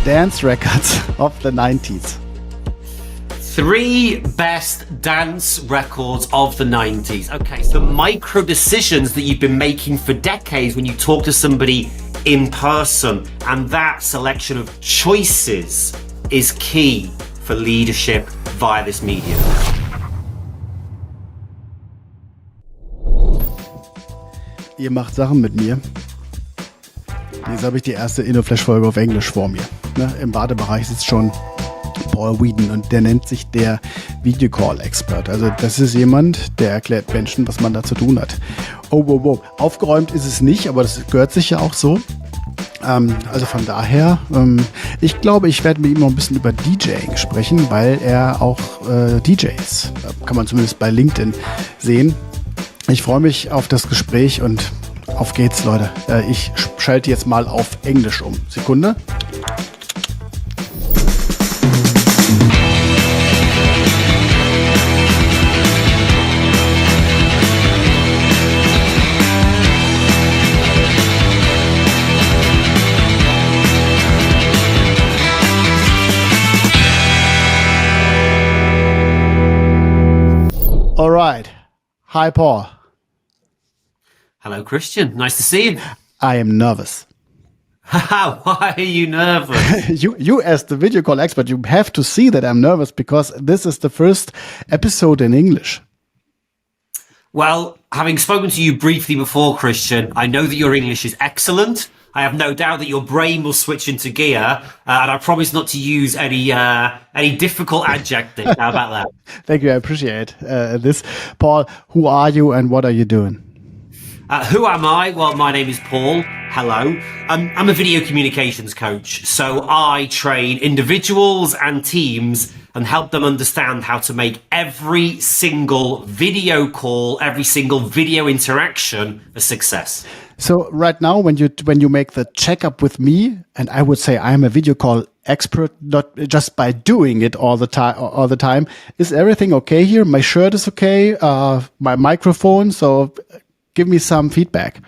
dance records of the 90s. 3 best dance records of the 90s. Okay, so micro decisions that you've been making for decades when you talk to somebody in person, and that selection of choices is key for leadership via this medium. Ihr macht Sachen mit mir. Jetzt habe ich die erste Innoflash-Folge auf Englisch vor mir. Ne? Im Badebereich sitzt schon Paul Weedon und der nennt sich der Video-Call Experte. Also das ist jemand, der erklärt Menschen, was man da zu tun hat. Oh, wow, wow. Aufgeräumt ist es nicht, aber das gehört sich ja auch so. Also von daher, ich glaube, ich werde mit ihm noch ein bisschen über DJing sprechen, weil er auch DJ ist. Kann man zumindest bei LinkedIn sehen. Ich freue mich auf das Gespräch und auf geht's, Leute. Ich schalte jetzt mal auf Englisch um. Sekunde. All right. Hi, Paul. Hello, Christian. Nice to see you. I am nervous. Why are you nervous? You as the video call expert, you have to see that I'm nervous because this is the first episode in English. Well, having spoken to you briefly before, Christian, I know that your English is excellent. I have no doubt that your brain will switch into gear, and I promise not to use any difficult adjectives. How about that? Thank you. I appreciate this. Paul, who are you and what are you doing? Who am I? Well, my name is Paul. Hello. I'm a video communications coach. So I train individuals and teams and help them understand how to make every single video call, every single video interaction a success. So right now, when you make the checkup with me, and I would say I'm a video call expert, not just by doing it all the time, is everything okay here? My shirt is okay, my microphone. So give me some feedback.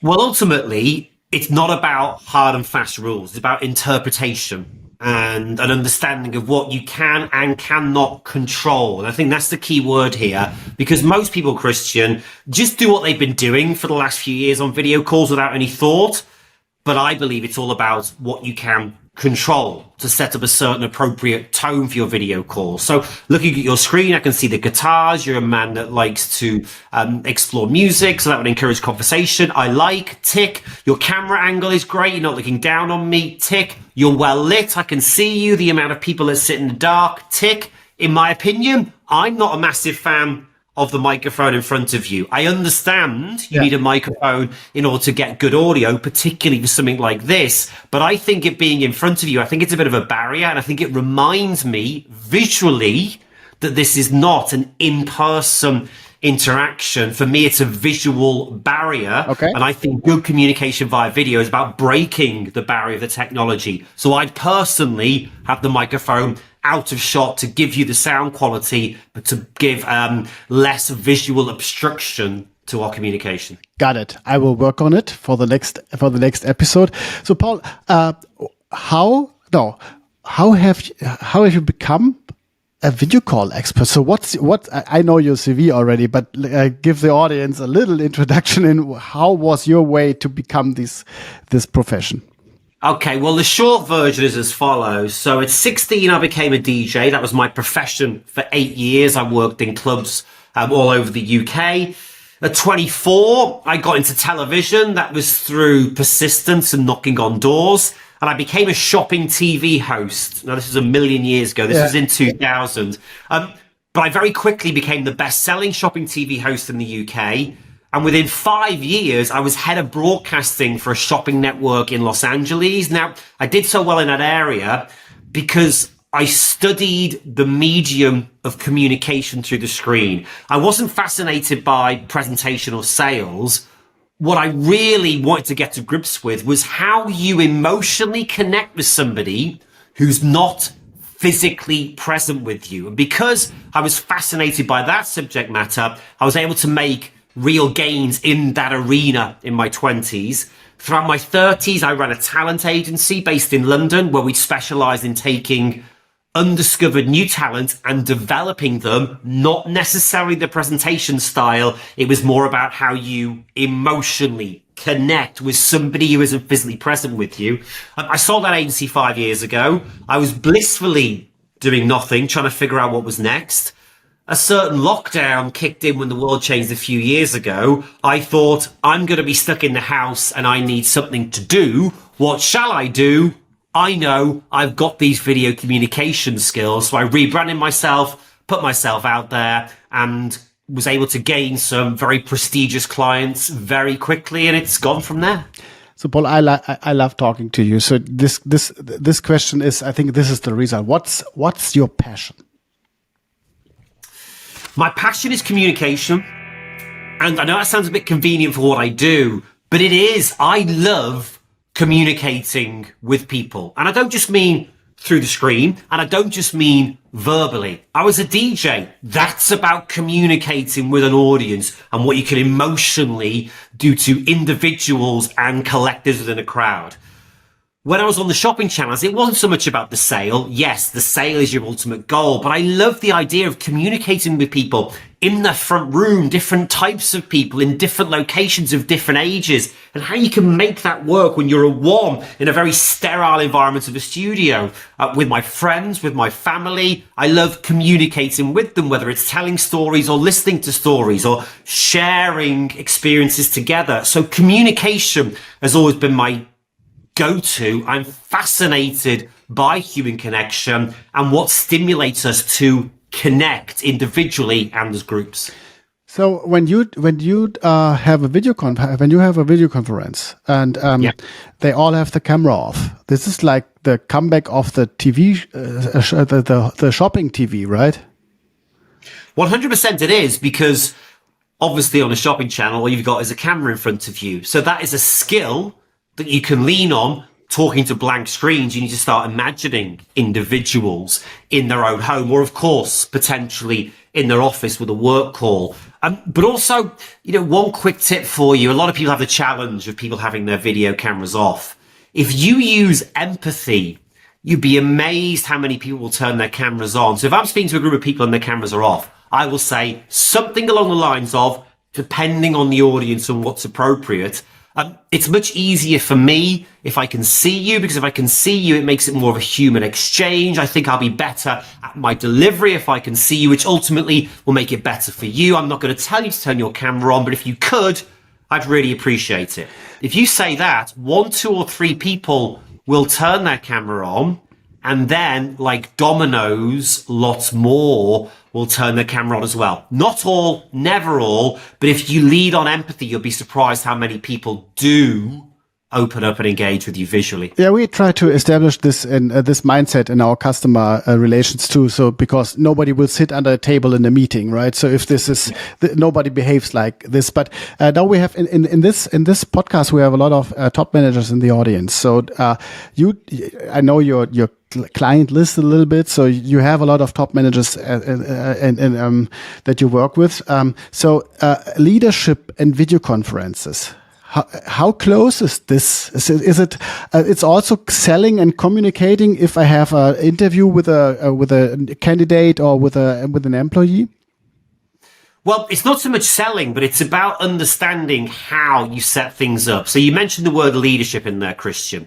Well, ultimately, it's not about hard and fast rules. It's about interpretation and an understanding of what you can and cannot control. And I think that's the key word here, because most people, Christian, just do what they've been doing for the last few years on video calls without any thought. But I believe it's all about what you can control to set up a certain appropriate tone for your video call. So looking at your screen, I can see the guitars. You're a man that likes to explore music, so that would encourage conversation. I like, tick. Your camera angle is great. You're not looking down on me, tick. You're well lit. I can see you. The amount of people that sit in the dark, tick. In my opinion, I'm not a massive fan of the microphone in front of you. I understand you need a microphone in order to get good audio, particularly for something like this. But I think it being in front of you, I think it's a bit of a barrier. And I think it reminds me visually that this is not an in-person interaction. For me, it's a visual barrier. Okay. And I think good communication via video is about breaking the barrier of the technology. So I'd personally have the microphone out of shot to give you the sound quality, but to give less visual obstruction to our communication. Got it. I will work on it for the next episode. So, Paul, how have you become a video call expert? So, I know your CV already, but give the audience a little introduction in how was your way to become this profession. Okay, well, the short version is as follows. So at 16, I became a DJ. That was my profession for 8 years. I worked in clubs all over the UK. At 24, I got into television. That was through persistence and knocking on doors. And I became a shopping TV host. Now, this is a million years ago. This was in 2000. But I very quickly became the best-selling shopping TV host in the UK. And within 5 years, I was head of broadcasting for a shopping network in Los Angeles. Now, I did so well in that area because I studied the medium of communication through the screen. I wasn't fascinated by presentation or sales. What I really wanted to get to grips with was how you emotionally connect with somebody who's not physically present with you. And because I was fascinated by that subject matter, I was able to make real gains in that arena in my 20s. Throughout my 30s, I ran a talent agency based in London where we specialized in taking undiscovered new talent and developing them, not necessarily the presentation style. It was more about how you emotionally connect with somebody who isn't physically present with you. I sold that agency 5 years ago. I was blissfully doing nothing, trying to figure out what was next. A certain lockdown kicked in when the world changed a few years ago. I thought, I'm going to be stuck in the house and I need something to do. What shall I do? I know I've got these video communication skills. So I rebranded myself, put myself out there, and was able to gain some very prestigious clients very quickly, and it's gone from there. So Paul, I love talking to you. So this question is, I think this is the result. What's your passion? My passion is communication. And I know that sounds a bit convenient for what I do, but it is. I love communicating with people. And I don't just mean through the screen, and I don't just mean verbally. I was a DJ. That's about communicating with an audience and what you can emotionally do to individuals and collectives within a crowd. When I was on the shopping channels, it wasn't so much about the sale. Yes, the sale is your ultimate goal, but I love the idea of communicating with people in the front room, different types of people in different locations of different ages, and how you can make that work when you're a one in a very sterile environment of a studio. With my friends, with my family, I love communicating with them, whether it's telling stories or listening to stories or sharing experiences together. So communication has always been my go-to. I'm fascinated by human connection and what stimulates us to connect individually and as groups. So when you have a video conference and they all have the camera off, this is like the comeback of the TV, the shopping TV, right? 100% it is, because obviously on a shopping channel, all you've got is a camera in front of you. So that is a skill that you can lean on. Talking to blank screens, you need to start imagining individuals in their own home, or of course, potentially in their office with a work call. But also, one quick tip for you. A lot of people have the challenge of people having their video cameras off. If you use empathy, you'd be amazed how many people will turn their cameras on. So if I'm speaking to a group of people and their cameras are off, I will say something along the lines of, depending on the audience and what's appropriate, it's much easier for me if I can see you, because if I can see you, it makes it more of a human exchange. I think I'll be better at my delivery if I can see you, which ultimately will make it better for you. I'm not going to tell you to turn your camera on, but if you could, I'd really appreciate it. If you say that, 1, 2, or 3 people will turn their camera on, and then, like dominoes, lots more will turn their camera on as well. Not all, never all, but if you lead on empathy, you'll be surprised how many people do open up and engage with you visually. Yeah, we try to establish this in this mindset in our customer relations too. So because nobody will sit under a table in a meeting, right? So if this is nobody behaves like this. But now we have in this podcast we have a lot of top managers in the audience. So I know your client list a little bit, so you have a lot of top managers that you work with. So leadership and video conferences. How close is this? Is it? It's also selling and communicating. If I have an interview with a candidate or with an employee. Well, it's not so much selling, but it's about understanding how you set things up. So you mentioned the word leadership in there, Christian.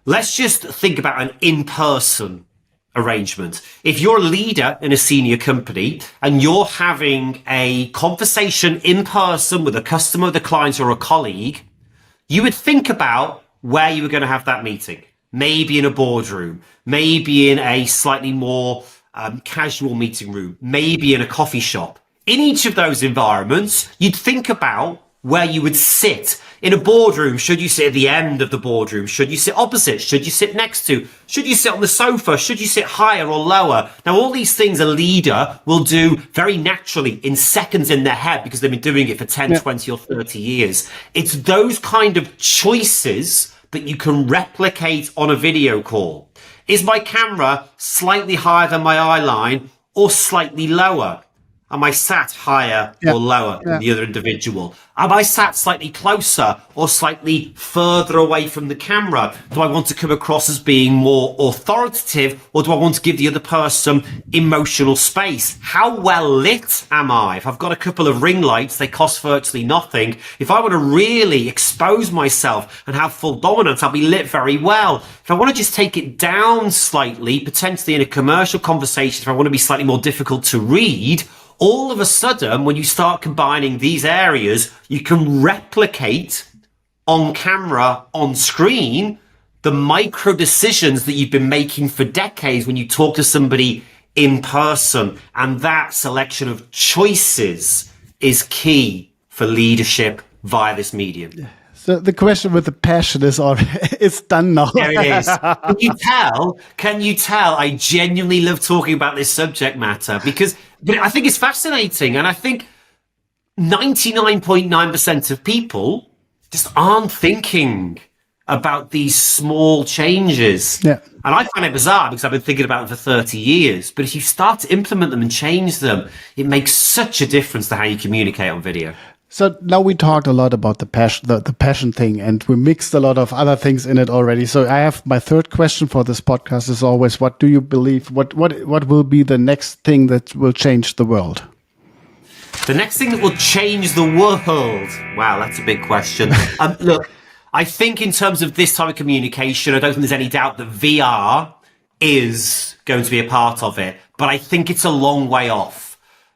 Let's just think about an in-person arrangement. If you're a leader in a senior company and you're having a conversation in person with a customer, the client, or a colleague, you would think about where you were going to have that meeting. Maybe in a boardroom, maybe in a slightly more casual meeting room, maybe in a coffee shop. In each of those environments, you'd think about where you would sit. In a boardroom, should you sit at the end of the boardroom? Should you sit opposite? Should you sit next to? Should you sit on the sofa? Should you sit higher or lower? Now, all these things a leader will do very naturally in seconds in their head because they've been doing it for 10, 20 or 30 years. It's those kind of choices that you can replicate on a video call. Is my camera slightly higher than my eye line or slightly lower? Am I sat higher or lower than the other individual? Am I sat slightly closer or slightly further away from the camera? Do I want to come across as being more authoritative, or do I want to give the other person emotional space? How well lit am I? If I've got a couple of ring lights, they cost virtually nothing. If I want to really expose myself and have full dominance, I'll be lit very well. If I want to just take it down slightly, potentially in a commercial conversation, if I want to be slightly more difficult to read, all of a sudden, when you start combining these areas, you can replicate on camera, on screen, the micro decisions that you've been making for decades when you talk to somebody in person. And that selection of choices is key for leadership via this medium. So the question with the passion is it's done now. There it is. Can you tell I genuinely love talking about this subject matter? But I think it's fascinating. And I think 99.9% of people just aren't thinking about these small changes. Yeah. And I find it bizarre because I've been thinking about them for 30 years. But if you start to implement them and change them, it makes such a difference to how you communicate on video. So now we talked a lot about the passion thing, and we mixed a lot of other things in it already. So I have my third question for this podcast is always, what do you believe? What will be the next thing that will change the world? The next thing that will change the world? Wow, that's a big question. Look, I think in terms of this type of communication, I don't think there's any doubt that VR is going to be a part of it, but I think it's a long way off.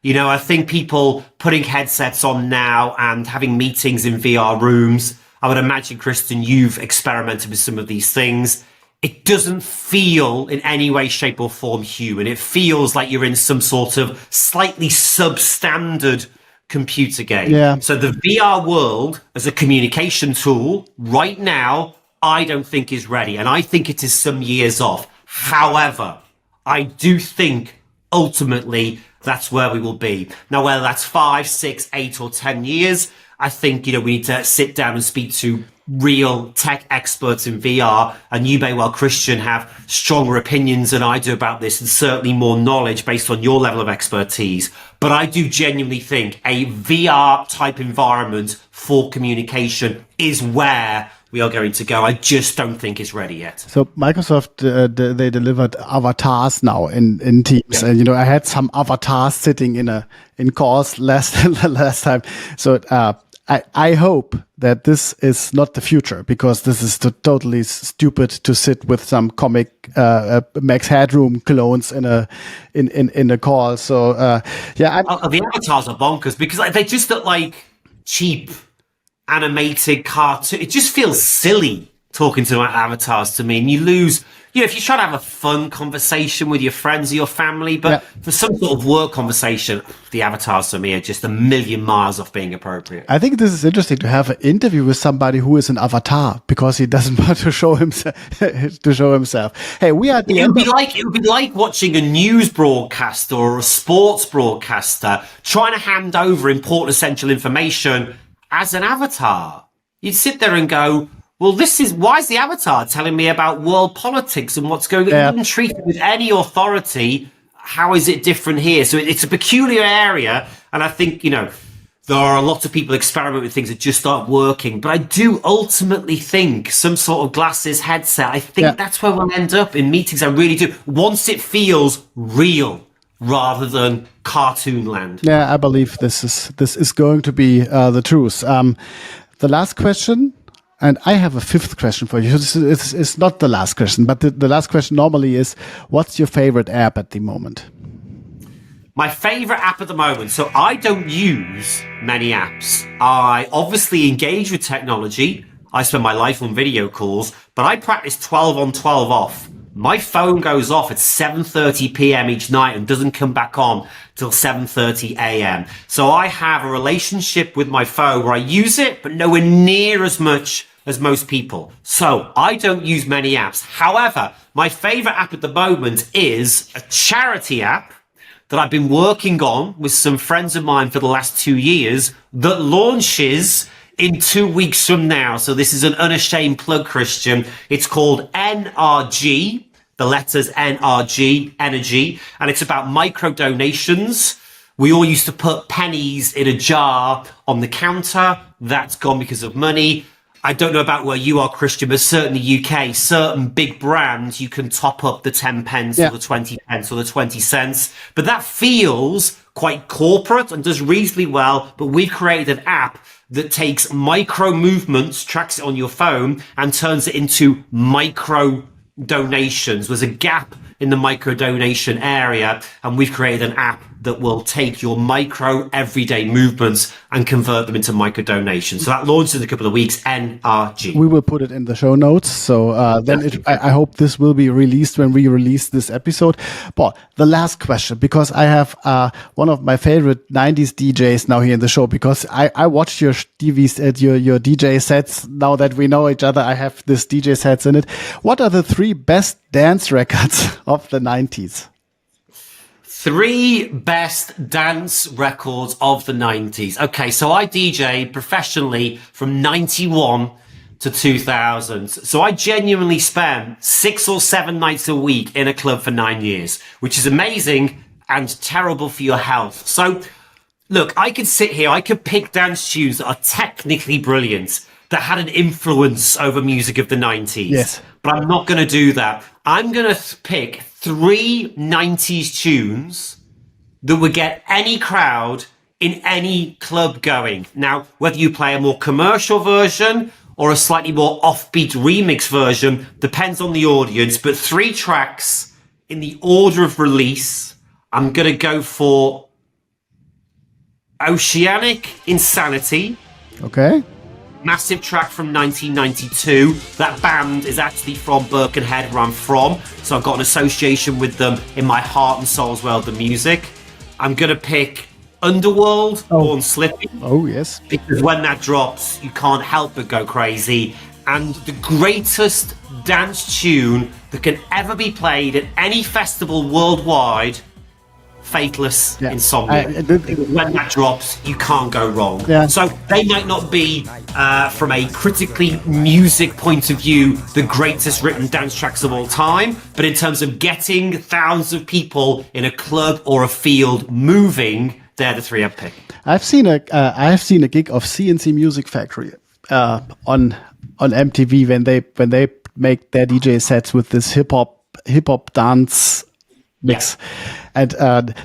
You know, I think people putting headsets on now and having meetings in VR rooms, I would imagine, Kristen, you've experimented with some of these things. It doesn't feel in any way, shape or form human. It feels like you're in some sort of slightly substandard computer game. Yeah. So the VR world as a communication tool right now, I don't think is ready. And I think it is some years off. However, I do think ultimately that's where we will be. Now, whether that's 5, 6, 8 or 10 years, I think, we need to sit down and speak to real tech experts in VR. And you may well, Christian, have stronger opinions than I do about this, and certainly more knowledge based on your level of expertise. But I do genuinely think a VR type environment for communication is where we are going to go. I just don't think it's ready yet. So Microsoft, they delivered avatars now in Teams, and I had some avatars sitting in calls last time. So I hope that this is not the future, because this is totally stupid to sit with some comic Max Headroom clones in a call. So the avatars are bonkers because they just look like cheap animated cartoon. It just feels silly talking to avatars to me, and you lose, if you try to have a fun conversation with your friends or your family, but for some sort of work conversation, the avatars for me are just a million miles off being appropriate. I think this is interesting to have an interview with somebody who is an avatar because he doesn't want to show himself. Hey, we are at the end. It would be like watching a news broadcaster or a sports broadcaster trying to hand over important essential information as an avatar. You'd sit there and go, well, why is the avatar telling me about world politics and what's going on? You didn't treat it with any authority. How is it different here? So it's a peculiar area. And I think, there are a lot of people experiment with things that just aren't working. But I do ultimately think some sort of glasses headset, I think that's where we'll end up in meetings. I really do. Once it feels real rather than cartoon land. Yeah, I believe this is going to be the truth. The last question, and I have a fifth question for you. It's not the last question, but the last question normally is, what's your favorite app at the moment? My favorite app at the moment. So I don't use many apps. I obviously engage with technology. I spend my life on video calls, but I practice 12 on, 12 off. My phone goes off at 7:30 p.m. each night and doesn't come back on till 7:30 a.m. So I have a relationship with my phone where I use it, but nowhere near as much as most people. So I don't use many apps. However, my favorite app at the moment is a charity app that I've been working on with some friends of mine for the last 2 years that launches in 2 weeks from now. So this is an unashamed plug, Christian. It's called NRG, the letters NRG, energy, and it's about micro donations We all used to put pennies in a jar on the counter. That's gone because of money. I don't know about where you are, Christian, but certainly UK, certain big brands, you can top up the 10 pence or the 20 pence or the 20 cents. But that feels quite corporate and does reasonably well. But we've created an app that takes micro movements, tracks it on your phone, and turns it into micro donations. There's a gap in the micro donation area, and we've created an app that will take your micro everyday movements and convert them into micro donations. So that launches in a couple of weeks, NRG. We will put it in the show notes. So I hope this will be released when we release this episode. But the last question, because I have one of my favorite 90s DJs now here in the show, because I watched your your DJ sets. Now that we know each other, I have this DJ sets in it. What are the 3 best dance records of the 90s? 3 best dance records of the 90s. Okay, so I DJ professionally from 91 to 2000. So I genuinely spent 6 or 7 nights a week in a club for 9 years, which is amazing and terrible for your health. So look, I could sit here, I could pick dance tunes that are technically brilliant, that had an influence over music of the 90s. Yes. But I'm not going to do that. I'm going to pick 3 90s tunes that would get any crowd in any club going. Now, whether you play a more commercial version or a slightly more offbeat remix version depends on the audience, but 3 tracks in the order of release. I'm going to go for Oceanic Insanity. Okay. Massive track from 1992. That band is actually from Birkenhead, where I'm from, so I've got an association with them in my heart and soul as well, the music. I'm going to pick Underworld, Born Slippy. Oh, yes. Because when that drops, you can't help but go crazy. And the greatest dance tune that can ever be played at any festival worldwide, Faithless Insomnia. When that drops, you can't go wrong. Yeah. So they might not be, from a critically music point of view, the greatest written dance tracks of all time, but in terms of getting thousands of people in a club or a field moving, they're the 3 I'd pick. I've seen a gig of CNC Music Factory on MTV when they make their DJ sets with this hip hop dance mix, and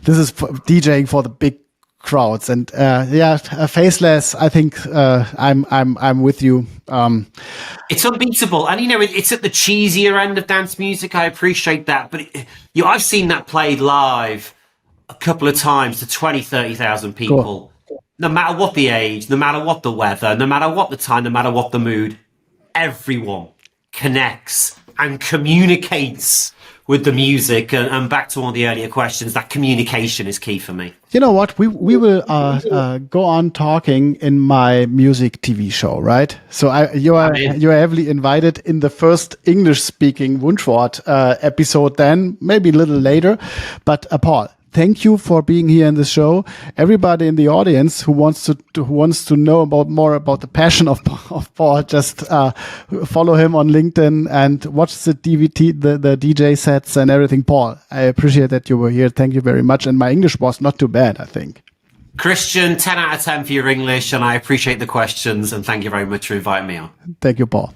this is DJing for the big crowds. And Faceless, I think I'm with you. It's unbeatable, and it's at the cheesier end of dance music. I appreciate that, but I've seen that played live a couple of times to 20, 30,000 people. Cool. No matter what the age, no matter what the weather, no matter what the time, no matter what the mood, everyone connects and communicates with the music. And back to one of the earlier questions, that communication is key for me. You know what? We will go on talking in my music TV show, right? So you are heavily invited in the first English speaking Wunschwort episode. Then maybe a little later, but Paul, thank you for being here in the show. Everybody in the audience who wants to know more about the passion of Paul, just follow him on LinkedIn and watch the the DJ sets and everything. Paul, I appreciate that you were here. Thank you very much. And my English was not too bad, I think. Christian, 10 out of 10 for your English, and I appreciate the questions, and thank you very much for inviting me on. Thank you, Paul.